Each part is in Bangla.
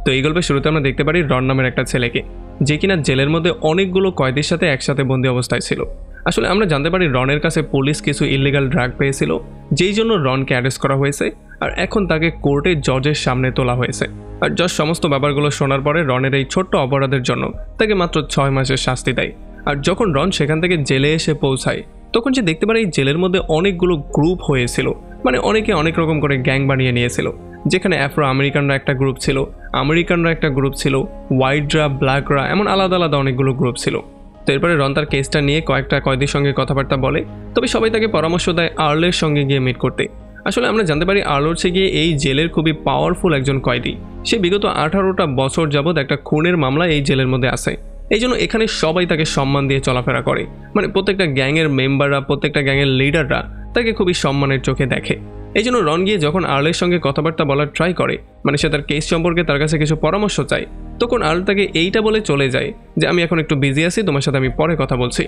তো এই গল্পের শুরুতে আমরা দেখতে পারি রন নামের একটা ছেলেকে, যে কিনা জেলের মধ্যে অনেকগুলো কয়েদির সাথে একসাথে বন্দী অবস্থায় ছিল। আসলে আমরা জানতে পারি রনের কাছে পুলিশ কিছু ইলিগাল ড্রাগ পেয়েছিল, যেই জন্য রনকে অ্যারেস্ট করা হয়েছে আর এখন তাকে কোর্টে জজের সামনে তোলা হয়েছে। আর জজ সমস্ত ব্যাপারগুলো শোনার পরে রনের এই ছোট্ট অপরাধের জন্য তাকে মাত্র 6 মাসের শাস্তি দেয়। আর যখন রন সেখান থেকে জেলে এসে পৌঁছায় তখন সে দেখতে পারে এই জেলের মধ্যে অনেকগুলো গ্রুপ হয়েছিল, মানে অনেকে অনেক রকম করে গ্যাং বানিয়ে নিয়েছিল, যেখানে আফ্রো আমেরিকানরা একটা গ্রুপ ছিল, আমেরিকানরা একটা গ্রুপ ছিল, হোয়াইটরা, ব্ল্যাকরা, এমন আলাদা আলাদা অনেকগুলো গ্রুপ ছিল। তো এরপরে রন তার কেসটা নিয়ে কয়েকটা কয়েদির সঙ্গে কথাবার্তা বলে, তবে সবাই তাকে পরামর্শ দেয় আর্লের সঙ্গে গিয়ে মিট করতে। আসলে আমরা জানতে পারি আর্ল হচ্ছে গিয়ে এই জেলের খুবই পাওয়ারফুল একজন কয়েদি। সে বিগত 18টা বছর যাবৎ একটা খুনের মামলা এই জেলের মধ্যে আছে, এই জন্য এখানে সবাই তাকে সম্মান দিয়ে চলাফেরা করে, মানে প্রত্যেকটা গ্যাংয়ের মেম্বাররা, প্রত্যেকটা গ্যাংয়ের লিডাররা তাকে খুবই সম্মানের চোখে দেখে। এই জন্য রন গিয়ে যখন আর্লের সঙ্গে কথাবার্তা বলার ট্রাই করে, মানে সে তার কেস সম্পর্কে তার কাছে কিছু পরামর্শ চায়, তখন আর্ল তাকে এইটা বলে চলে যায় যে আমি এখন একটু বিজি আছি, তোমার সাথে আমি পরে কথা বলছি।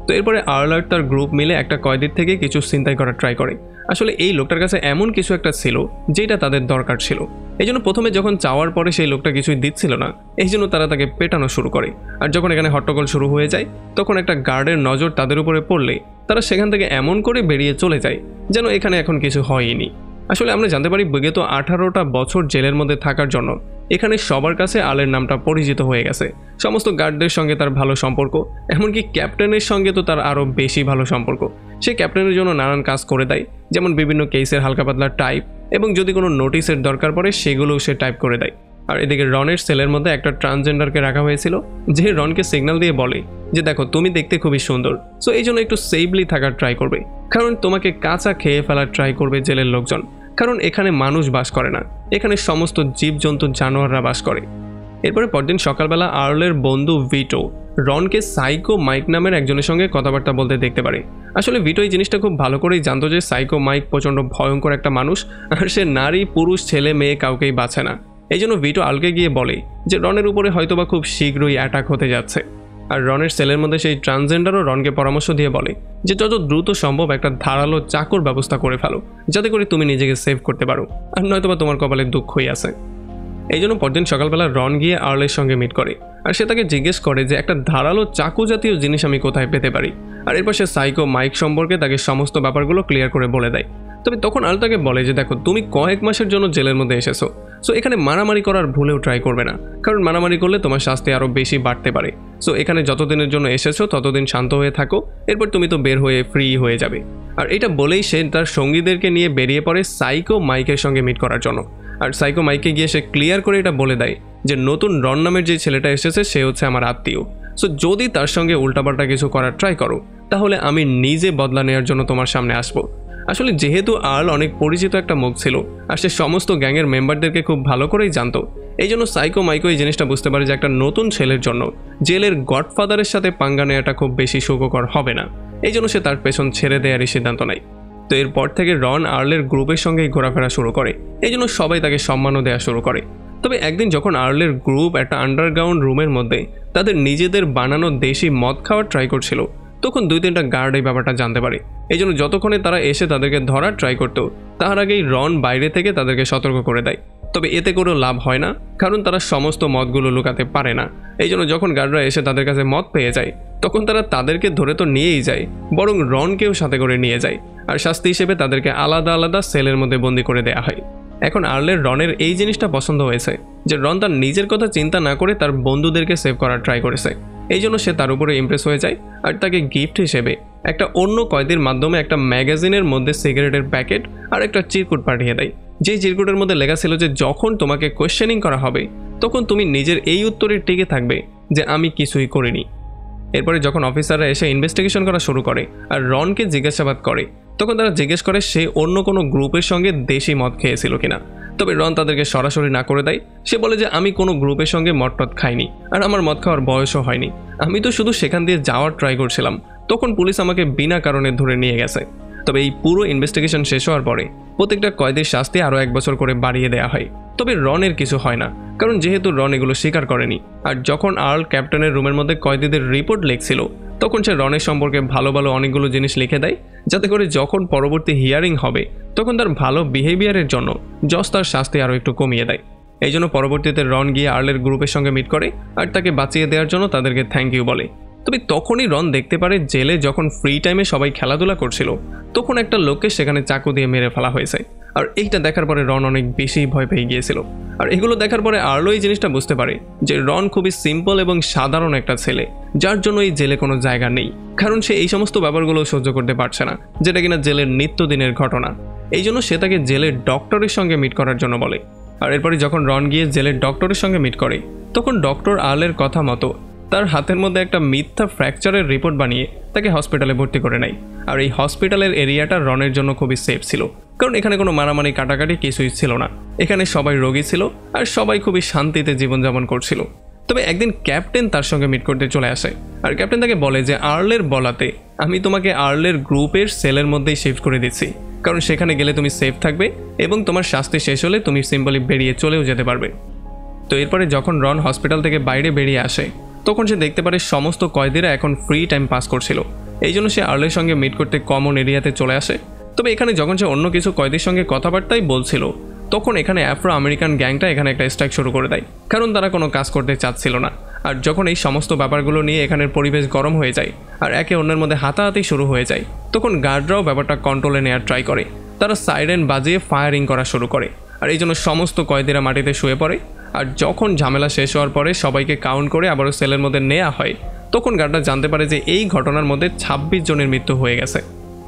তো এরপরে আর্ল আর তার গ্রুপ মিলে একটা কয়েদির থেকে কিছু ছিনতাই করার ট্রাই করে। আসলে এই লোকটার কাছে এমন কিছু একটা ছিল যেটা তাদের দরকার ছিল, এই জন্য প্রথমে যখন চাওয়ার পরে সেই লোকটা কিছুই দিচ্ছিল না, এই জন্য তারা তাকে পেটানো শুরু করে। আর যখন এখানে হট্টগোল শুরু হয়ে যায় তখন একটা গার্ডের নজর তাদের উপরে পড়লে তারা সেখান থেকে এমন করে বেরিয়ে চলে যায় যেন এখানে এখন কিছু হয়নি। আসলে আমরা জানতে পারি বিগত 18টা বছর জেলের মধ্যে থাকার জন্য এখানে সবার কাছে আলের নামটা পরিচিত হয়ে গেছে। সমস্ত গার্ডদের সঙ্গে তার ভালো সম্পর্ক, এমনকি ক্যাপ্টেনের সঙ্গে তো তার আরও বেশি ভালো সম্পর্ক। সে ক্যাপ্টেনের জন্য নানান কাজ করে দেয়, যেমন বিভিন্ন কেসের হালকা পাতলা টাইপ, এবং যদি কোনো নোটিশের দরকার পড়ে সেগুলোও সে টাইপ করে দেয়। আর এদিকে রনের সেলের মধ্যে একটা ট্রান্সজেন্ডারকে রাখা হয়েছিল, যে রনকে সিগন্যাল দিয়ে বলে যে দেখো তুমি দেখতে খুবই সুন্দর, সো এই জন্য একটু সেফলি থাকার ট্রাই করবে, কারণ তোমাকে কাঁচা খেয়ে ফেলার ট্রাই করবে জেলের লোকজন, কারণ এখানে মানুষ বাস করে না, এখানে সমস্ত জীবজন্তু জানোয়াররা বাস করে। এরপরে পরদিন সকালবেলা আর্লের বন্ধু ভিটো রনকে সাইকো মাইক নামের একজনের সঙ্গে কথাবার্তা বলতে দেখতে পারে। আসলে ভিটো এই জিনিসটা খুব ভালো করেই জানতো যে সাইকো মাইক প্রচণ্ড ভয়ঙ্কর একটা মানুষ, আর সে নারী পুরুষ ছেলে মেয়ে কাউকেই বাঁচে না। এই জন্য ভিটো আলকে গিয়ে বলে যে রনের উপরে হয়তোবা খুব শীঘ্রই অ্যাটাক হতে যাচ্ছে। আর রনের সেলের মধ্যে সেই ট্রান্সজেন্ডারও রনকে পরামর্শ দিয়ে বলে যে যত দ্রুত সম্ভব একটা ধারালো চাকুর ব্যবস্থা করে ফেলো, যাতে করে তুমি নিজেকে সেভ করতে পারো, আর নয়তোবা তোমার কপালে দুঃখই আছে। এই জন্য পরদিন সকালবেলা রন গিয়ে আর্লের সঙ্গে মিট করে, আর সে তাকে জিজ্ঞেস করে যে একটা ধারালো চাকু জাতীয় জিনিস আমি কোথায় পেতে পারি। আর এরপর সে সাইকো মাইক সম্পর্কে তাকে সমস্ত ব্যাপারগুলো ক্লিয়ার করে বলে দেয়। তবে তখন আর্ল তাকে বলে যে দেখো তুমি কয়েক মাসের জন্য জেলের মধ্যে এসেছো, সো এখানে মারামারি করার ভুলেও ট্রাই করবে না, কারণ মারামারি করলে তোমার শাস্তি আরও বেশি বাড়তে পারে। সো এখানে যতদিনের জন্য এসেছো ততদিন শান্ত হয়ে থাকো, এরপর তুমি তো বের হয়ে ফ্রি হয়ে যাবে। আর এটা বলেই সে তার সঙ্গীদেরকে নিয়ে বেরিয়ে পড়ে সাইকো মাইকের সঙ্গে মিট করার জন্য। আর সাইকো মাইকে গিয়ে সে ক্লিয়ার করে এটা বলে দেয় যে নতুন রন নামের যে ছেলেটা এসেছে সে হচ্ছে আমার আত্মীয়, সো যদি তার সঙ্গে উল্টাপাল্টা কিছু করার ট্রাই করো তাহলে আমি নিজে বদলা নেওয়ার জন্য তোমার সামনে আসবো। আসলে যেহেতু আর্ল অনেক পরিচিত একটা মুখ ছিল আর সে সমস্ত গ্যাংয়ের মেম্বারদেরকে খুব ভালো করেই জানতো, এই জন্য সাইকো মাইকো এই জিনিসটা বুঝতে পারে যে একটা নতুন ছেলের জন্য জেলের গডফাদারের সাথে পাঙ্গা নেওয়াটা খুব বেশি সুখকর হবে না, এই জন্য সে তার পেছন ছেড়ে দেওয়ারই সিদ্ধান্ত নেয়। তো এরপর থেকে রন আর্লের গ্রুপের সঙ্গেই ঘোরাফেরা শুরু করে, এই জন্য সবাই তাকে সম্মানও দেওয়া শুরু করে। তবে একদিন যখন আর্লের গ্রুপ একটা আন্ডারগ্রাউন্ড রুমের মধ্যে তাদের নিজেদের বানানো দেশি মদ খাওয়ার ট্রাই করছিল, তখন 2-3টা গার্ড এই ব্যাপারটা জানতে পারে। এই জন্য যতক্ষণে তারা এসে তাদেরকে ধরার ট্রাই করতো তার আগেই রন বাইরে থেকে তাদেরকে সতর্ক করে দেয়। তবে এতে করেও লাভ হয় না, কারণ তারা সমস্ত মদগুলো লুকাতে পারে না। এই জন্য যখন গার্ডরা এসে তাদের কাছে মদ পেয়ে যায় তখন তারা তাদেরকে ধরে তো নিয়েই যায়, বরং রনকেও সাথে করে নিয়ে যায়, আর শাস্তি হিসেবে তাদেরকে আলাদা আলাদা সেলের মধ্যে বন্দি করে দেওয়া হয়। এখন আর্লের রনের এই জিনিসটা পছন্দ হয়েছে যে রন তার নিজের কথা চিন্তা না করে তার বন্ধুদেরকে সেভ করার ট্রাই করেছে, এই জন্য সে তার উপরে ইমপ্রেস হয়ে যায় আর তাকে গিফট হিসেবে একটা অন্য কয়েদির মাধ্যমে একটা ম্যাগাজিনের মধ্যে সিগারেটের প্যাকেট আর একটা চিরকুট পাঠিয়ে দেয়, যেই চিরকুটের মধ্যে লেখা ছিল যে যখন তোমাকে কোয়েশ্চেনিং করা হবে তখন তুমি নিজের এই উত্তরে টিকে থাকবে যে আমি কিছুই করিনি। এরপরে যখন অফিসাররা এসে ইনভেস্টিগেশন করা শুরু করে আর রনকে জিজ্ঞাসাবাদ করে তখন তারা জিজ্ঞেস করে সে অন্য কোনো গ্রুপের সঙ্গে দেশি মদ খেয়েছিল কিনা। তবে রন তাদেরকে সরাসরি না করে দেয়, সে বলে যে আমি কোনো গ্রুপের সঙ্গে মদ টদ খাইনি, আর আমার মদ খাওয়ার বয়সও হয়নি, আমি তো শুধু সেখান দিয়ে যাওয়ার ট্রাই করছিলাম, তখন পুলিশ আমাকে বিনা কারণে ধরে নিয়ে গেছে। তবে এই পুরো ইনভেস্টিগেশন শেষ হওয়ার পরে প্রত্যেকটা কয়েদির শাস্তি আরও 1 বছর করে বাড়িয়ে দেওয়া হয়। তবে রনের কিছু হয় না, কারণ যেহেতু রন এগুলো স্বীকার করেনি। আর যখন আর্ল ক্যাপ্টেনের রুমের মধ্যে কয়েদিদের রিপোর্ট লিখছিল তখন সে রনের সম্পর্কে ভালো ভালো অনেকগুলো জিনিস লিখে দেয়, যাতে করে যখন পরবর্তী হিয়ারিং হবে তখন তার ভালো বিহেভিয়ারের জন্য জজ তার শাস্তি আরও একটু কমিয়ে দেয়। এই জন্য পরবর্তীতে রন গিয়ে আর্লের গ্রুপের সঙ্গে মিট করে আর তাকে বাঁচিয়ে দেওয়ার জন্য তাদেরকে থ্যাংক ইউ বলে। তবে তখনই রন দেখতে পারে জেলে যখন ফ্রি টাইমে সবাই খেলাধুলা করছিল তখন একটা লোককে সেখানে চাকু দিয়ে মেরে ফেলা হয়েছে। আর এইটা দেখার পরে রন অনেক বেশি ভয় পেয়ে গিয়েছিল। আর এগুলো দেখার পরে আর্লো এই জিনিসটা বুঝতে পারে যে রন খুবই সিম্পল এবং সাধারণ একটা ছেলে, যার জন্য এই জেলে কোনো জায়গা নেই, কারণ সে এই সমস্ত ব্যাপারগুলো সহ্য করতে পারছে না, যেটা কিনা জেলের নিত্যদিনের ঘটনা। এই জন্য সে তাকে জেলের ডক্টরের সঙ্গে মিট করার জন্য বলে। আর এরপরে যখন রন গিয়ে জেলের ডক্টরের সঙ্গে মিট করে তখন ডক্টর আর্লের কথা মতো তার হাতের মধ্যে একটা মিথ্যা ফ্র্যাকচারের রিপোর্ট বানিয়ে তাকে হসপিটালে ভর্তি করে নেয়। আর এই হসপিটালের এরিয়াটা রনের জন্য খুবই সেফ ছিল, কারণ এখানে কোনো মারামারি কাটাকাটি কিছুই ছিল না। এখানে সবাই রোগী ছিল আর সবাই খুবই শান্তিতে জীবনযাপন করছিল। তবে একদিন ক্যাপ্টেন তার সঙ্গে মিট করতে চলে আসে আর ক্যাপ্টেন তাকে বলে যে আর্লের বলাতে আমি তোমাকে আর্লের গ্রুপের সেলের মধ্যেই শিফট করে দিচ্ছি, কারণ সেখানে গেলে তুমি সেফ থাকবে এবং তোমার শাস্তি শেষ হলে তুমি সিম্পলি বেরিয়ে চলেও যেতে পারবে। তো এরপরে যখন রন হসপিটাল থেকে বাইরে বেরিয়ে আসে তখন সে দেখতে পারে সমস্ত কয়েদিরা এখন ফ্রি টাইম পাস করছিল। এই জন্য সে আর্লের সঙ্গে মিট করতে কমন এরিয়াতে চলে আসে। তবে এখানে যখন সে অন্য কিছু কয়েদির সঙ্গে কথাবার্তাই বলছিল তখন এখানে আফ্রো আমেরিকান গ্যাংটা এখানে একটা স্ট্রাইক শুরু করে দেয়, কারণ তারা কোনো কাজ করতে চাচ্ছিল না। আর যখন এই সমস্ত ব্যাপারগুলো নিয়ে এখানের পরিবেশ গরম হয়ে যায় আর একে অন্যের মধ্যে হাতাহাতি শুরু হয়ে যায় তখন গার্ডরাও ব্যাপারটা কন্ট্রোলে নেওয়ার ট্রাই করে। তারা সাইরেন বাজিয়ে ফায়ারিং করা শুরু করে আর এই জন্য সমস্ত কয়েদিরা মাটিতে শুয়ে পড়ে। আর যখন ঝামেলা শেষ হওয়ার পরে সবাইকে কাউন্ট করে আবারও সেলের মধ্যে নেওয়া হয় তখন গার্ডরা জানতে পারে যে এই ঘটনার মধ্যে 26 জনের মৃত্যু হয়ে গেছে।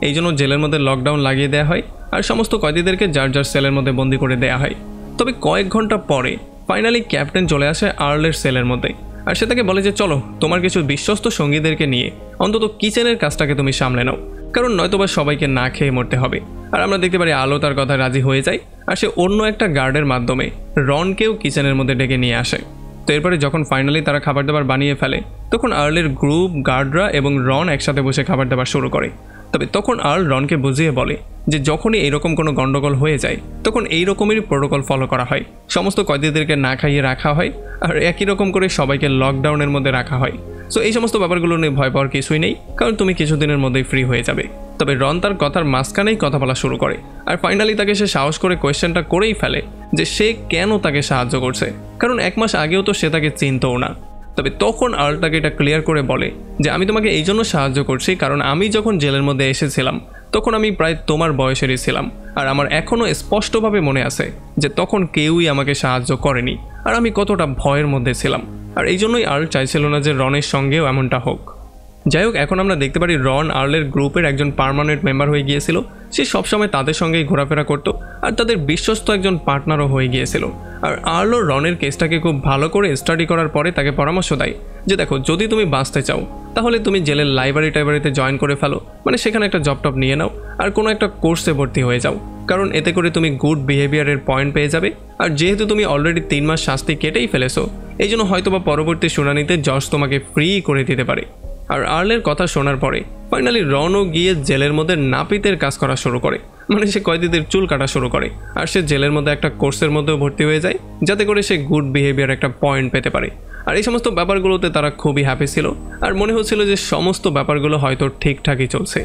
এই জন্য জেলের মধ্যে লকডাউন লাগিয়ে দেওয়া হয় আর সমস্ত কয়েদিদেরকে যার যার সেলের মধ্যে বন্দি করে দেওয়া হয়। তবে কয়েক ঘন্টা পরে ফাইনালি ক্যাপ্টেন চলে আসে আর্লের সেলের মধ্যে আর সে তাকে বলে যে চলো তোমার কিছু বিশ্বস্ত সঙ্গীদেরকে নিয়ে অন্তত কিচেনের কাজটাকে তুমি সামলে নাও, কারণ নয়তোবা সবাইকে না খেয়ে মরতে হবে। আর আমরা দেখতে পারি আলো তার কথা রাজি হয়ে যায় আর সে অন্য একটা গার্ডের মাধ্যমে রনকেও কিচেনের মধ্যে ডেকে নিয়ে আসে। তো এরপরে যখন ফাইনালি তারা খাবার দাবার বানিয়ে ফেলে তখন আর্লের গ্রুপ, গার্ডরা এবং রন একসাথে বসে খাবার দাবার শুরু করে। তবে তখন আর্ল রনকে বুঝিয়ে বলে যে যখনই এইরকম কোনো গন্ডগোল হয়ে যায় তখন এই রকমেরই প্রোটোকল ফলো করা হয়, সমস্ত কয়েদিদেরকে না খাইয়ে রাখা হয় আর একই রকম করে সবাইকে লকডাউনের মধ্যে রাখা হয়। সো এই সমস্ত ব্যাপারগুলো নিয়ে ভয় পাওয়ার কিছুই নেই, কারণ তুমি কিছুদিনের মধ্যেই ফ্রি হয়ে যাবে। তবে রন তার কথার মাঝখানেই কথা বলা শুরু করে আর ফাইনালি তাকে সে সাহস করে কোয়েশ্চেনটা করেই ফেলে যে সে কেন তাকে সাহায্য করছে, কারণ 1 মাস আগেও তো সে তাকে চিনতও না। তবে তখন আর্ল তাকে এটা ক্লিয়ার করে বলে যে আমি তোমাকে এই জন্য সাহায্য করছি কারণ আমি যখন জেলের মধ্যে এসেছিলাম তখন আমি প্রায় তোমার বয়সেরই ছিলাম আর আমার এখনও স্পষ্টভাবে মনে আছে যে তখন কেউই আমাকে সাহায্য করেনি আর আমি কতটা ভয়ের মধ্যে ছিলাম। আর এই জন্যই আর্ল চাইছিল না যে রনের সঙ্গেও এমনটা হোক। যাই হোক, এখন আমরা দেখতে পারি রন আর্লের গ্রুপের একজন পার্মানেন্ট মেম্বার হয়ে গিয়েছিল। সে সবসময় তাদের সঙ্গেই ঘোরাফেরা করত আর তাদের বিশ্বস্ত একজন পার্টনারও হয়ে গিয়েছিল। আর আর্ল রনের কেসটাকে খুব ভালো করে স্টাডি করার পরে তাকে পরামর্শ দেয় যে দেখো, যদি তুমি বাঁচতে চাও তাহলে তুমি জেলের লাইব্রেরিতে জয়েন করে ফেলো, মানে সেখানে একটা জব টপ নিয়ে নাও আর কোনো একটা কোর্সে ভর্তি হয়ে যাও, কারণ এতে করে তুমি গুড বিহেভিয়ারের পয়েন্ট পেয়ে যাবে। আর যেহেতু তুমি অলরেডি 3 মাস শাস্তি কেটেই ফেলেছো, এই জন্য হয়তোবা পরবর্তী শুনানিতে জজ তোমাকে ফ্রি করে দিতে পারে। আর আর্লের কথা শোনার পরে ফাইনালি রনও গিয়ে জেলের মধ্যে নাপিতের কাজ করা শুরু করে, মানে সে কয়েদিদের চুল কাটা শুরু করে। আর সে জেলের মধ্যে একটা কোর্সের মধ্যেও ভর্তি হয়ে যায় যাতে করে সে গুড বিহেভিয়ার একটা পয়েন্ট পেতে পারে। আর এই সমস্ত ব্যাপারগুলোতে তারা খুবই হ্যাপি ছিল আর মনে হচ্ছিল যে সমস্ত ব্যাপারগুলো হয়তো ঠিকঠাকই চলছে।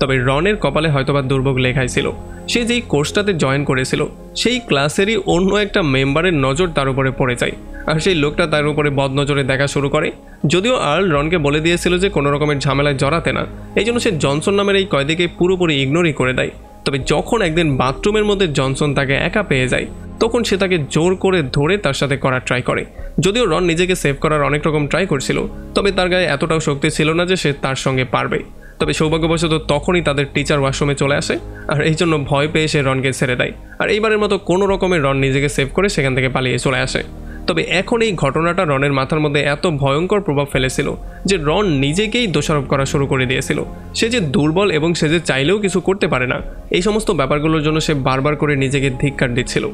তবে রনের কপালে হয়তোবা দুর্ভোগ লেখাই ছিল। সে যেই কোর্সটাতে জয়েন করেছিল সেই ক্লাসেরই অন্য একটা মেম্বারের নজর তার উপরে পড়ে যায় আর সেই লোকটা তার উপরে বদনজরে দেখা শুরু করে। যদিও আর্ল রনকে বলে দিয়েছিল যে কোনো রকমের ঝামেলায় জড়াতে না, এই জন্য সে জনসন নামের এই কয়েদিকে পুরোপুরি ইগনোরই করে দেয়। তবে যখন একদিন বাথরুমের মধ্যে জনসন তাকে একা পেয়ে যায় তখন সে তাকে জোর করে ধরে তার সাথে করার ট্রাই করে। যদিও রন নিজেকে সেভ করার অনেক রকম ট্রাই করছিল, তবে তার গায়ে এতটাও শক্তি ছিল না যে সে তার সঙ্গে পারবে। তবে সৌভাগ্যবশত তখনই তাদের টিচার ওয়াশরুমে চলে আসে আর এই জন্য ভয় পেয়ে সে রনকে ছেড়ে দেয়। আর এইবারের মতো কোনো রকমের রন নিজেকে সেভ করে সেখান থেকে পালিয়ে চলে আসে। তবে এখন এই ঘটনাটা রনের মাথার মধ্যে এত ভয়ঙ্কর প্রভাব ফেলেছিল যে রন নিজেকেই দোষারোপ করা শুরু করে দিয়েছিল। সে যে দুর্বল এবং সে যে চাইলেও কিছু করতে পারে না, এই সমস্ত ব্যাপারগুলোর জন্য সে বারবার করে নিজেকে ধিক্কার দিচ্ছিল।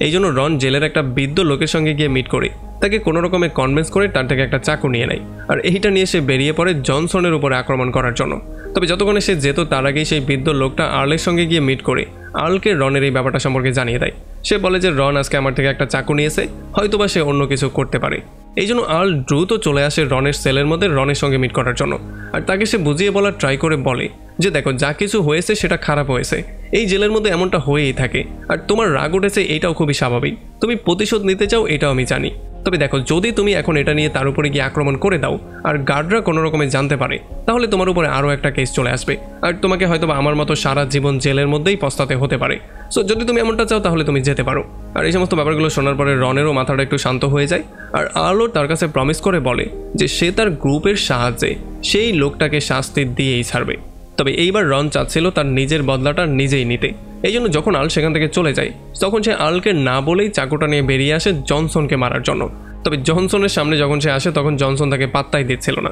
এই জন্য রন জেলের একটা বৃদ্ধ লোকের সঙ্গে গিয়ে মিট করে তাকে কোনো রকমে কনভিন্স করে তার থেকে একটা চাকু নিয়ে নেয় আর এইটা নিয়ে সে বেরিয়ে পড়ে জনসনের উপরে আক্রমণ করার জন্য। তবে যতক্ষণে সে যেত তার আগেই সেই বৃদ্ধ লোকটা আর্লের সঙ্গে গিয়ে মিট করে আর্লকে রনের এই ব্যাপারটা সম্পর্কে জানিয়ে দেয়। সে বলে যে রন আজকে আমার থেকে একটা চাকু নিয়েছে, হয়তোবা সে অন্য কিছু করতে পারে। এই জন্য আর্ল দ্রুত চলে আসে রনের সেলের মধ্যে রনের সঙ্গে মিট করার জন্য আর তাকে সে বুঝিয়ে বলার ট্রাই করে বলে যে দেখো, যা কিছু হয়েছে সেটা খারাপ হয়েছে, এই জেলের মধ্যে এমনটা হয়েই থাকে, আর তোমার রাগ উঠেছে এটাও খুবই স্বাভাবিক। তুমি প্রতিশোধ নিতে চাও এটাও আমি জানি। তবে দেখো, যদি তুমি এখন এটা নিয়ে তার উপরে গিয়ে আক্রমণ করে দাও আর গার্ডরা কোনো রকমে জানতে পারে, তাহলে তোমার উপরে আরও একটা কেস চলে আসবে, আর তোমাকে হয়তো আমার মতো সারা জীবন জেলের মধ্যেই পস্তাতে হতে পারে। সো যদি তুমি এমনটা চাও তাহলে তুমি যেতে পারো। আর এই সমস্ত ব্যাপারগুলো শোনার পরে রনেরও মাথাটা একটু শান্ত হয়ে যায়, আর আলো তার কাছে প্রমিস করে বলে যে সে তার গ্রুপের সাহায্যে সেই লোকটাকে শাস্তি দিয়েই ছাড়বে। তবে এইবার রন চাচ্ছিল তার নিজের বদলাটা নিজেই নিতে। এই জন্য যখন আল সেখান থেকে চলে যায়, তখন সে আলকে না বলেই চাকুটা নিয়ে বেরিয়ে আসে জনসনকে মারার জন্য। তবে জনসনের সামনে যখন সে আসে তখন জনসন তাকে পাত্তাই দিচ্ছিল না।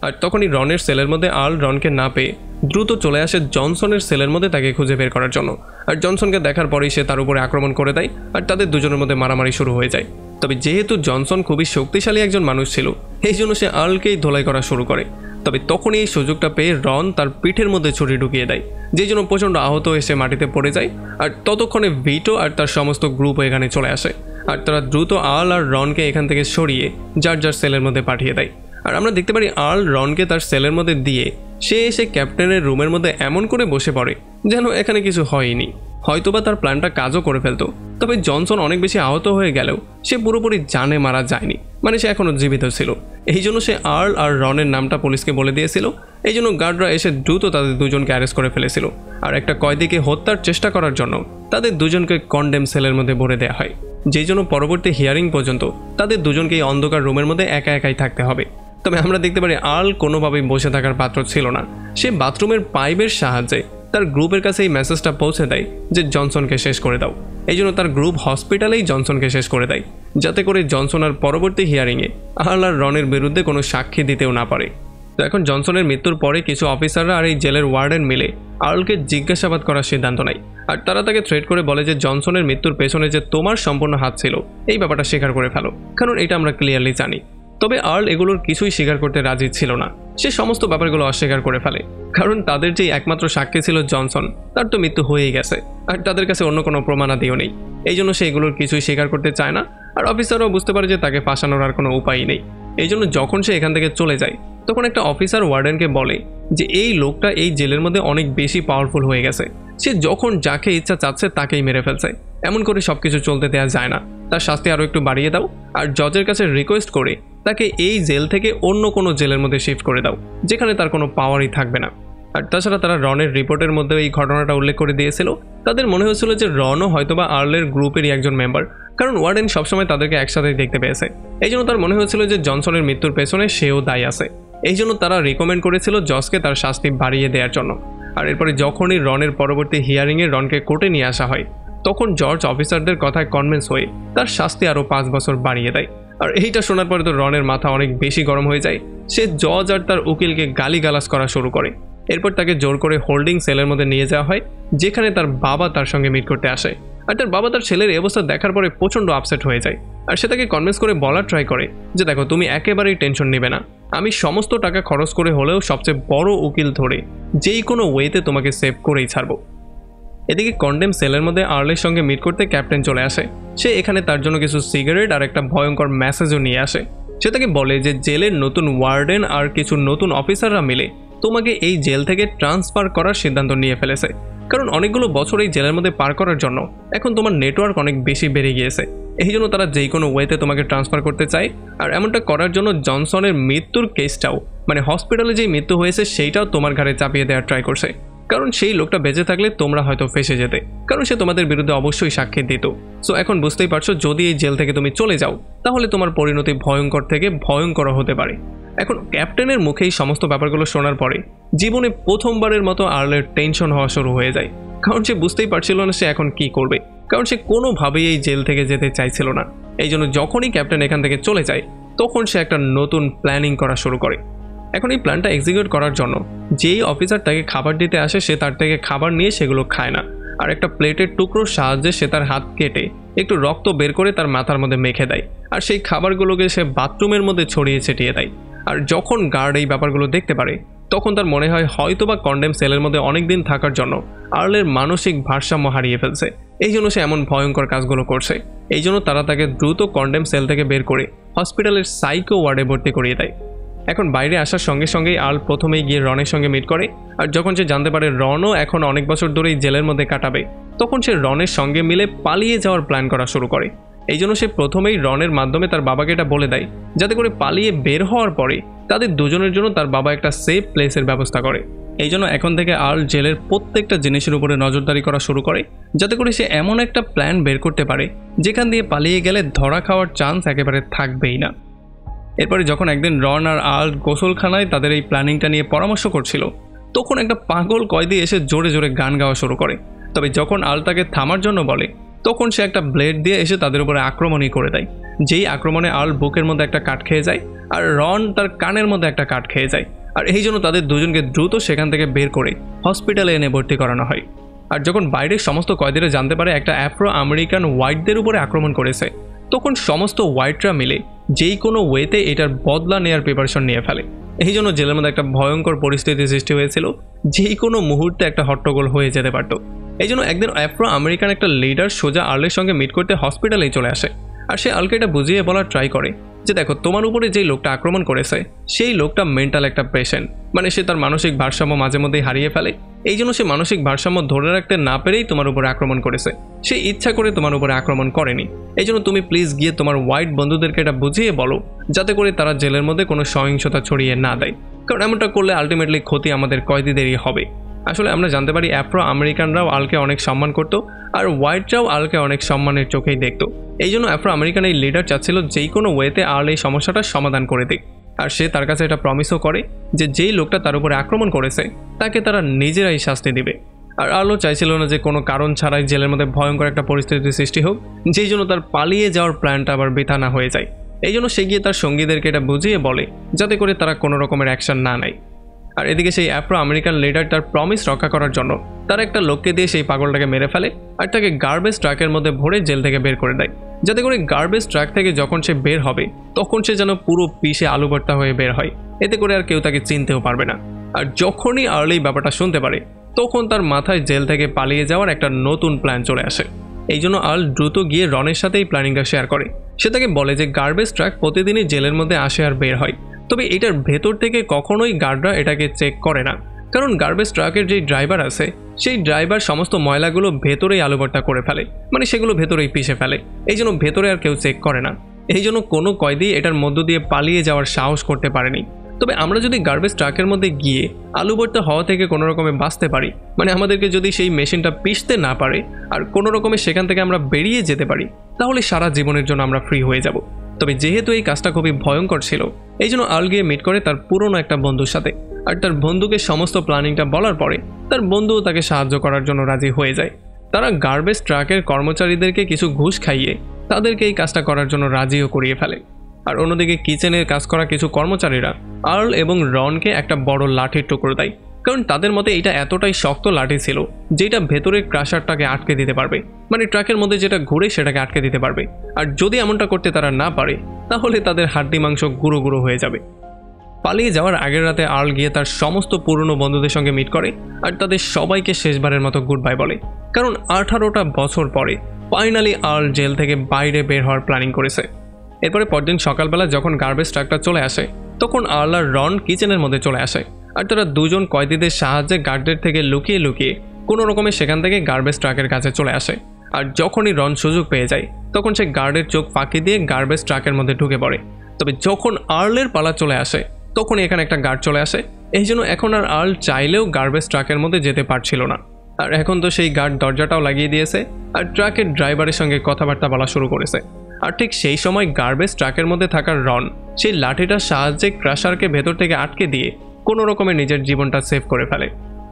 আর তখনই রনের সেলের মধ্যে আল রনকে না পেয়ে দ্রুত চলে আসে জনসনের সেলের মধ্যে তাকে খুঁজে বের করার জন্য। আর জনসনকে দেখার পরেই সে তার উপরে আক্রমণ করে দেয়, আর তাদের দুজনের মধ্যে মারামারি শুরু হয়ে যায়। তবে যেহেতু জনসন খুবই শক্তিশালী একজন মানুষ ছিল, এই জন্য সে আলকেই ধোলাই করা শুরু করে। তবে তখনই এই সুযোগটা পেয়ে রন তার পিঠের মধ্যে ছুরি ঢুকিয়ে দেয়, যেই জন্য প্রচণ্ড আহত হয়ে সে মাটিতে পড়ে যায়। আর ততক্ষণে ভিটো আর তার সমস্ত গ্রুপ এখানে চলে আসে, আর তারা দ্রুত আল আর রনকে এখান থেকে সরিয়ে যার যার সেলের মধ্যে পাঠিয়ে দেয়। আর আমরা দেখতে পারি আল রনকে তার সেলের মধ্যে দিয়ে সে এসে ক্যাপ্টেনের রুমের মধ্যে এমন করে বসে পড়ে যেন এখানে কিছু হয়নি, হয়তোবা তার প্ল্যানটা কাজও করে ফেলতো। তবে জনসন অনেক বেশি আহত হয়ে গেলেও সে পুরোপুরি জানে মারা যায়নি, মানে সে এখনও জীবিত ছিল। এই জন্য সে আর্ল আর রনের নামটা পুলিশকে বলে দিয়েছিল। এই জন্য গার্ডরা এসে দ্রুত তাদের দুজনকে অ্যারেস্ট করে ফেলেছিল, আর একটা কয়েদিকে হত্যার চেষ্টা করার জন্য তাদের দুজনকে কন্ডেম সেলের মধ্যে ভরে দেওয়া হয়, যেই জন্য পরবর্তী হিয়ারিং পর্যন্ত তাদের দুজনকে এই অন্ধকার রুমের মধ্যে একা একাই থাকতে হবে। তবে আমরা দেখতে পারি আর্ল কোনোভাবেই বসে থাকার পাত্র ছিল না। সে বাথরুমের পাইপের সাহায্যে তার গ্রুপের কাছে এই মেসেজটা পৌঁছে দেয় যে জনসনকে শেষ করে দাও। এই জন্য তার গ্রুপ হসপিটালেই জনসনকে শেষ করে দেয়, যাতে করে জনসন আর পরবর্তী হিয়ারিংয়ে আর্ল আর রনের বিরুদ্ধে কোনো সাক্ষী দিতেও না পারে। তো এখন জনসনের মৃত্যুর পরে কিছু অফিসাররা আর এই জেলের ওয়ার্ডেন মিলে আর্লকে জিজ্ঞাসাবাদ করার সিদ্ধান্ত নেয়, আর তারা তাকে থ্রেট করে বলে যে জনসনের মৃত্যুর পেছনে যে তোমার সম্পূর্ণ হাত ছিল এই ব্যাপারটা স্বীকার করে ফেলো, কারণ এটা আমরা ক্লিয়ারলি জানি। তবে আর্ল এগুলোর কিছুই স্বীকার করতে রাজি ছিল না। সে সমস্ত ব্যাপারগুলো অস্বীকার করে ফেলে, কারণ তাদের যে একমাত্র সাক্ষী ছিল জনসন, তার তো মৃত্যু হয়েই গেছে, আর তাদের কাছে অন্য কোনো প্রমাণাদিও নেই। এই জন্য সে এগুলোর কিছুই স্বীকার করতে চায় না, আর অফিসারও বুঝতে পারে যে তাকে ফাঁসানোর আর কোনো উপায়ই নেই। এই জন্য যখন সে এখান থেকে চলে যায়, তখন একটা অফিসার ওয়ার্ডেনকে বলে যে এই লোকটা এই জেলের মধ্যে অনেক বেশি পাওয়ারফুল হয়ে গেছে, সে যখন যাকে ইচ্ছা চাচ্ছে তাকেই মেরে ফেলছে। এমন করে সবকিছু চলতে দেওয়া যায় না, তার শাস্তি আরও একটু বাড়িয়ে দাও, আর জজের কাছে রিকোয়েস্ট করে তাকে এই জেল থেকে অন্য কোনো জেলের মধ্যে শিফট করে দাও, যেখানে তার কোনো পাওয়ারই থাকবে না। আর তাছাড়া তারা রনের রিপোর্টের মধ্যে এই ঘটনাটা উল্লেখ করে দিয়েছিল। তাদের মনে হয়েছিল যে রনও হয়তোবা আর্লের গ্রুপেরই একজন মেম্বার, কারণ ওয়ার্ডেন সবসময় তাদেরকে একসাথেই দেখতে পেয়েছে। এই জন্য তার মনে হয়েছিল যে জনসনের মৃত্যুর পেছনে সেও দায়ী আছে। এই জন্য তারা রিকমেন্ড করেছিল জজকে তার শাস্তি বাড়িয়ে দেওয়ার জন্য। আর এরপরে যখনই রনের পরবর্তী হিয়ারিংয়ে রনকে কোর্টে নিয়ে আসা হয়, তখন জর্জ অফিসারদের কথায় কনভিন্স হয়ে তার শাস্তি আরও 5 বছর বাড়িয়ে দেয়। আর এইটা শোনার পরে তো রনের মাথা অনেক বেশি গরম হয়ে যায়। সে জজ আর তার উকিলকে গালিগালাজ করা শুরু করে। এরপর তাকে জোর করে হোল্ডিং সেলের মধ্যে নিয়ে যাওয়া হয়, যেখানে তার বাবা তার সঙ্গে মিট করতে আসে। আর তার বাবা তার ছেলের এই অবস্থা দেখার পরে প্রচণ্ড আপসেট হয়ে যায়, আর সে তাকে কনভিন্স করে বলার ট্রাই করে যে দেখো, তুমি একেবারেই টেনশন নেবে না, আমি সমস্ত টাকা খরচ করে হলেও সবচেয়ে বড় উকিল ধরে যেই কোনো ওয়েতে তোমাকে সেভ করেই ছাড়বো। এদিকে কন্ডেম সেলের মধ্যে আর্লের সঙ্গে মিট করতে ক্যাপ্টেন চলে আসে। সে এখানে তার জন্য কিছু সিগারেট আর একটা ভয়ঙ্কর মেসেজও নিয়ে আসে। সে তাকে বলে যে জেলের নতুন ওয়ার্ডেন আর কিছু নতুন অফিসাররা মিলে তোমাকে এই জেল থেকে ট্রান্সফার করার সিদ্ধান্ত নিয়ে ফেলেছে, কারণ অনেকগুলো বছর এই জেলের মধ্যে পার করার জন্য এখন তোমার নেটওয়ার্ক অনেক বেশি বেড়ে গিয়েছে। এই জন্য তারা যেই কোনো ওয়েতে তোমাকে ট্রান্সফার করতে চায়। আর এমনটা করার জন্য জনসনের মৃত্যুর কেসটাও, মানে হসপিটালে যেই মৃত্যু হয়েছে সেইটাও তোমার ঘাড়ে চাপিয়ে দেওয়ার ট্রাই করছে, কারণ সেই লোকটা বেঁচে থাকলে তোমরা হয়তো ফেসে যেতে, কারণ সে তোমাদের বিরুদ্ধে অবশ্যই সাক্ষী দিত। সো এখন বুঝতেই পারছো, যদি এই জেল থেকে তুমি চলে যাও তাহলে তোমার পরিণতি ভয়ঙ্কর থেকে ভয়ঙ্কর হতে পারে। এখন ক্যাপ্টেনের মুখেই সমস্ত ব্যাপারগুলো শোনার পরে জীবনে প্রথমবারের মতো আর্লের টেনশন হওয়া শুরু হয়ে যায়, কারণ সে বুঝতেই পারছিল না সে এখন কি করবে, কারণ সে কোনোভাবেই এই জেল থেকে যেতে চাইছিল না। এই জন্য যখনই ক্যাপ্টেন এখান থেকে চলে যায়, তখন সে একটা নতুন প্ল্যানিং করা শুরু করে। এখন এই প্ল্যানটা এক্সিকিউট করার জন্য যেই অফিসার তাকে খাবার দিতে আসে, সে তার থেকে খাবার নিয়ে সেগুলো খায় না, আর একটা প্লেটের টুকরোর সাহায্যে সে তার হাত কেটে একটু রক্ত বের করে তার মাথার মধ্যে মেখে দেয়, আর সেই খাবারগুলোকে সে বাথরুমের মধ্যে ছড়িয়ে ছিটিয়ে দেয়। আর যখন গার্ড এই ব্যাপারগুলো দেখতে পারে, তখন তার মনে হয় হয়তোবা কন্ডেম সেলের মধ্যে অনেকদিন থাকার জন্য আর্লের মানসিক ভারসাম্য হারিয়ে ফেলছে, এই জন্য সে এমন ভয়ঙ্কর কাজগুলো করছে। এই জন্য তারা তাকে দ্রুত কন্ডেম সেল থেকে বের করে হসপিটালের সাইকো ওয়ার্ডে ভর্তি করিয়ে দেয়। এখন বাইরে আসার সঙ্গে সঙ্গেই আর্ল প্রথমেই গিয়ে রনের সঙ্গে মিট করে। আর যখন সে জানতে পারে রনও এখন অনেক বছর ধরেই জেলের মধ্যে কাটাবে, তখন সে রনের সঙ্গে মিলে পালিয়ে যাওয়ার প্ল্যান করা শুরু করে। এই জন্য সে প্রথমেই রনের মাধ্যমে তার বাবাকে এটা বলে দেয়, যাতে করে পালিয়ে বের হওয়ার পরে তাদের দুজনের জন্য তার বাবা একটা সেফ প্লেসের ব্যবস্থা করে। এই জন্য এখন থেকে আর্ল জেলের প্রত্যেকটা জিনিসের উপরে নজরদারি করা শুরু করে, যাতে করে সে এমন একটা প্ল্যান বের করতে পারে যেখান দিয়ে পালিয়ে গেলে ধরা খাওয়ার চান্স একেবারে থাকবেই না। এরপরে যখন একদিন রন আর আর্ল গোসলখানায় তাদের এই প্ল্যানিংটা নিয়ে পরামর্শ করছিল, তখন একটা পাগল কয়েদি এসে জোরে জোরে গান গাওয়া শুরু করে। তবে যখন আর্ল তাকে থামার জন্য বলে, তখন সে একটা ব্লেড দিয়ে এসে তাদের উপরে আক্রমণই করে দেয়। যেই আক্রমণে আর্ল বুকের মধ্যে একটা কাট খেয়ে যায় আর রন তার কানের মধ্যে একটা কাট খেয়ে যায়। আর এই জন্য তাদের দুজনকে দ্রুত সেখান থেকে বের করে হসপিটালে এনে ভর্তি করানো হয়। আর যখন বাইরের সমস্ত কয়েদিরা জানতে পারে একটা আফ্রো আমেরিকান হোয়াইটদের উপরে আক্রমণ করেছে, তখন সমস্ত হোয়াইটরা মিলে যেই কোনো ওয়েতে এটার বদলা নেওয়ার প্রিপারেশন নিয়ে ফেলে। এই জন্য জেলের মধ্যে একটা ভয়ঙ্কর পরিস্থিতি সৃষ্টি হয়েছিল, যেই কোনো মুহূর্তে একটা হট্টগোল হয়ে যেতে পারত। এই জন্য একদিন আফ্রো আমেরিকান একটা লিডার সোজা আর্লের সঙ্গে মিট করতে হসপিটালেই চলে আসে। আর সে আর্লকে এটা বুঝিয়ে বলার ট্রাই করে যে দেখো, তোমার উপরে যেই লোকটা আক্রমণ করেছে সেই লোকটা মেন্টাল একটা পেশেন্ট, মানে সে তার মানসিক ভারসাম্য মাঝে মধ্যেই হারিয়ে ফেলে। এই জন্য সে মানসিক ভারসাম্য ধরে রাখতে না পেরেই তোমার উপরে আক্রমণ করেছে, সে ইচ্ছা করে তোমার উপরে আক্রমণ করেনি। এই জন্য তুমি প্লিজ গিয়ে তোমার হোয়াইট বন্ধুদেরকে এটা বুঝিয়ে বলো, যাতে করে তারা জেলের মধ্যে কোনো সহিংসতা ছড়িয়ে না দেয়, কারণ এমনটা করলে আলটিমেটলি ক্ষতি আমাদের কয়েদিদেরই হবে। আসলে আমরা জানতে পারি আফ্রো আমেরিকানরাও আর্লকে অনেক সম্মান করত, আর হোয়াইটরাও আর্লকে অনেক সম্মানের চোখেই দেখত। এই জন্য আফ্রো আমেরিকান এই লিডার চাচ্ছিল যেই কোনো ওয়েতে আর্ল এই সমস্যাটার সমাধান করে দিক। আর সে তার কাছে এটা প্রমিসও করে যে যেই লোকটা তার উপরে আক্রমণ করেছে তাকে তারা নিজেরাই শাস্তি দিবে। আর আর্লও চাইছিল না যে কোনো কারণ ছাড়াই জেলের মধ্যে ভয়ঙ্কর একটা পরিস্থিতির সৃষ্টি হোক, যেই জন্য তার পালিয়ে যাওয়ার প্ল্যানটা আবার বৃথা না হয়ে যায়। এই জন্য সে গিয়ে তার সঙ্গীদেরকে এটা বুঝিয়ে বলে, যাতে করে তারা কোনো রকমের অ্যাকশন না নেয়। আর এদিকে সেই আফ্রো আমেরিকান লিডার তার প্রমিস রক্ষা করার জন্য তার একটা লোককে দিয়ে সেই পাগলটাকে মেরে ফেলে আর তাকে গার্বেজ ট্রাকের মধ্যে ভরে জেল থেকে বের করে দেয়, যাতে করে গার্বেজ ট্রাক থেকে যখন সে বের হবে তখন সে যেন পুরো পিষে আলু ভর্তা হয়ে বের হয়, এতে করে আর কেউ তাকে চিনতেও পারবে না। আর যখনই আর্ল এই ব্যাপারটা শুনতে পারে, তখন তার মাথায় জেল থেকে পালিয়ে যাওয়ার একটা নতুন প্ল্যান চলে আসে। এই জন্য আর্ল দ্রুত গিয়ে রনের সাথে এই প্ল্যানিংটা শেয়ার করে। সে তাকে বলে যে গার্বেজ ট্রাক প্রতিদিনই জেলের মধ্যে আসে আর বের হয়, তবে এটার ভেতর থেকে কখনোই গার্ডরা এটাকে চেক করে না, কারণ গার্বেজ ট্রাকের যেই ড্রাইভার আছে সেই ড্রাইভার সমস্ত ময়লাগুলো ভেতরেই আলুভর্তা করে ফেলে, মানে সেগুলো ভেতরেই পিষে ফেলে। এই জন্য ভেতরে আর কেউ চেক করে না। এই জন্য কোনো কয়েদি এটার মধ্য দিয়ে পালিয়ে যাওয়ার সাহস করতে পারেনি। তবে আমরা যদি গার্বেজ ট্রাকের মধ্যে গিয়ে আলুভর্তা হওয়া থেকে কোনো রকমে বাঁচতে পারি, মানে আমাদেরকে যদি সেই মেশিনটা পিষতে না পারে আর কোনো রকমে সেখান থেকে আমরা বেরিয়ে যেতে পারি, তাহলে সারা জীবনের জন্য আমরা ফ্রি হয়ে যাব। তবে যেহেতু এই কাজটা খুবই ভয়ঙ্কর ছিল, এই জন্য আর্ল গিয়ে মিট করে তার পুরনো একটা বন্ধুর সাথে। আর তার বন্ধুকে সমস্ত প্ল্যানিংটা বলার পরে তার বন্ধুও তাকে সাহায্য করার জন্য রাজি হয়ে যায়। তারা গার্বেজ ট্রাকের কর্মচারীদেরকে কিছু ঘুষ খাইয়ে তাদেরকে এই কাজটা করার জন্য রাজিও করিয়ে ফেলে। আর অন্যদিকে কিচেনের কাজ করা কিছু কর্মচারীরা আর্ল এবং রনকে একটা বড় লাঠির টুকরো দেয়, কারণ তাদের মতে এটা এতটাই শক্ত লাঠি ছিল যেটা ভেতরের ক্রাশারটাকে আটকে দিতে পারবে, মানে ট্রাকের মধ্যে যেটা ঘুরে সেটাকে আটকে দিতে পারবে। আর যদি এমনটা করতে তারা না পারে, তাহলে তাদের হাড্ডি মাংস গুঁড়ো গুঁড়ো হয়ে যাবে। পালিয়ে যাওয়ার আগের রাতে আর্ল গিয়ে তার সমস্ত পুরনো বন্ধুদের সঙ্গে মিট করে আর তাদের সবাইকে শেষবারের মতো গুড বাই বলে, কারণ 18টা বছর পরে ফাইনালি আর্ল জেল থেকে বাইরে বের হওয়ার প্ল্যানিং করেছে। এরপরে পরদিন সকালবেলা যখন গার্বেজ ট্রাকটা চলে আসে, তখন আর্ল আর রন কিচেনের মধ্যে চলে আসে। আর তারা দুজন কয়েদিদের সাহায্যে গার্ডদের থেকে লুকিয়ে লুকিয়ে কোনো রকমে সেখান থেকে গার্বেজ ট্রাকের কাছে চলে আসে। আর যখনই রন সুযোগ পেয়ে যায়, তখন সে গার্ডের চোখ ফাঁকি দিয়ে গার্বেজ ট্রাকের মধ্যে ঢুকে পড়ে। তবে যখন আর্লের পালা চলে আসে, তখন এখানে একটা গার্ড চলে আসে। এই জন্য এখন আর আর্ল চাইলেও গার্বেজ ট্রাকের মধ্যে যেতে পারছিল না। আর এখন তো সেই গার্ড দরজাটাও লাগিয়ে দিয়েছে আর ট্রাকের ড্রাইভারের সঙ্গে কথাবার্তা বলা শুরু করেছে। আর ঠিক সেই সময় গার্বেজ ট্রাকের মধ্যে থাকার রন সেই লাঠিটার সাহায্যে ক্রাশারকে ভেতর থেকে আটকে দিয়ে কোনো রকমে নিজের জীবনটা সেভ করে ফেলে।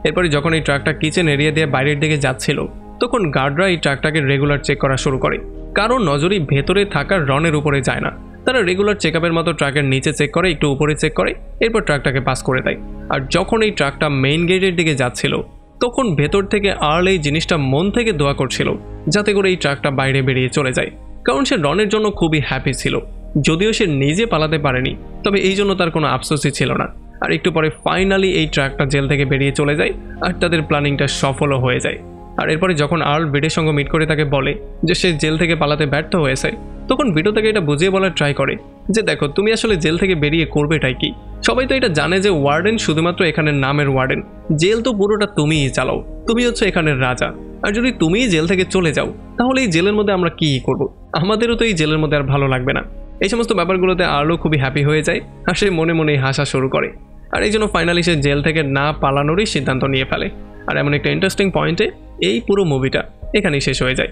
এরপরে যখন এই ট্রাকটা কিচেন এরিয়া দিয়ে বাইরের দিকে যাচ্ছিল, তখন গার্ডরা এই ট্রাকটাকে রেগুলার চেক করা শুরু করে। কারণ নজরই ভেতরে থাকার রনের উপরে যায় না, তারা রেগুলার চেক আপের মতো ট্রাকের নিচে চেক করে, একটু উপরে চেক করে, এরপর ট্রাকটাকে পাস করে দেয়। আর যখন এই ট্রাকটা মেইন গেটের দিকে যাচ্ছিল, তখন ভেতর থেকে আর্ল এই জিনিসটা মন থেকে দোয়া করছিল যাতে করে এই ট্রাকটা বাইরে বেরিয়ে চলে যায়, কারণ সে রনের জন্য খুবই হ্যাপি ছিল। যদিও সে নিজে পালাতে পারেনি, তবে এই জন্য তার কোনো আফসোসই ছিল না। আর একটু পরে ফাইনালি এই ট্রাকটা জেল থেকে বেরিয়ে চলে যায় আর তাদের প্ল্যানিংটা সফলও হয়ে যায়। আর এরপরে যখন আর্ল বিটের সঙ্গে মিট করে তাকে বলে যে সে জেল থেকে পালাতে ব্যর্থ হয়েছে, তখন বিটো তাকে এটা বুঝিয়ে বলার ট্রাই করে যে দেখো, তুমি আসলে জেল থেকে বেরিয়ে করবেটাই কি, সবাই তো এটা জানে যে ওয়ার্ডেন শুধুমাত্র এখানের নামের ওয়ার্ডেন, জেল তো পুরোটা তুমিই চালাও, তুমি হচ্ছে এখানের রাজা। আর যদি তুমিই জেল থেকে চলে যাও তাহলে এই জেলের মধ্যে আমরা কি করব? আমাদেরও তো এই জেলের মধ্যে আর ভালো লাগবে না। এই সমস্ত ব্যাপারগুলোতে আর্লো খুবই হ্যাপি হয়ে যায় আর সে মনে মনেই হাসা শুরু করে। আর এই জন্য ফাইনালি সে জেল থেকে না পালানোরই সিদ্ধান্ত নিয়ে ফেলে। আর এমন একটা ইন্টারেস্টিং পয়েন্টে এই পুরো মুভিটা এখানেই শেষ হয়ে যায়।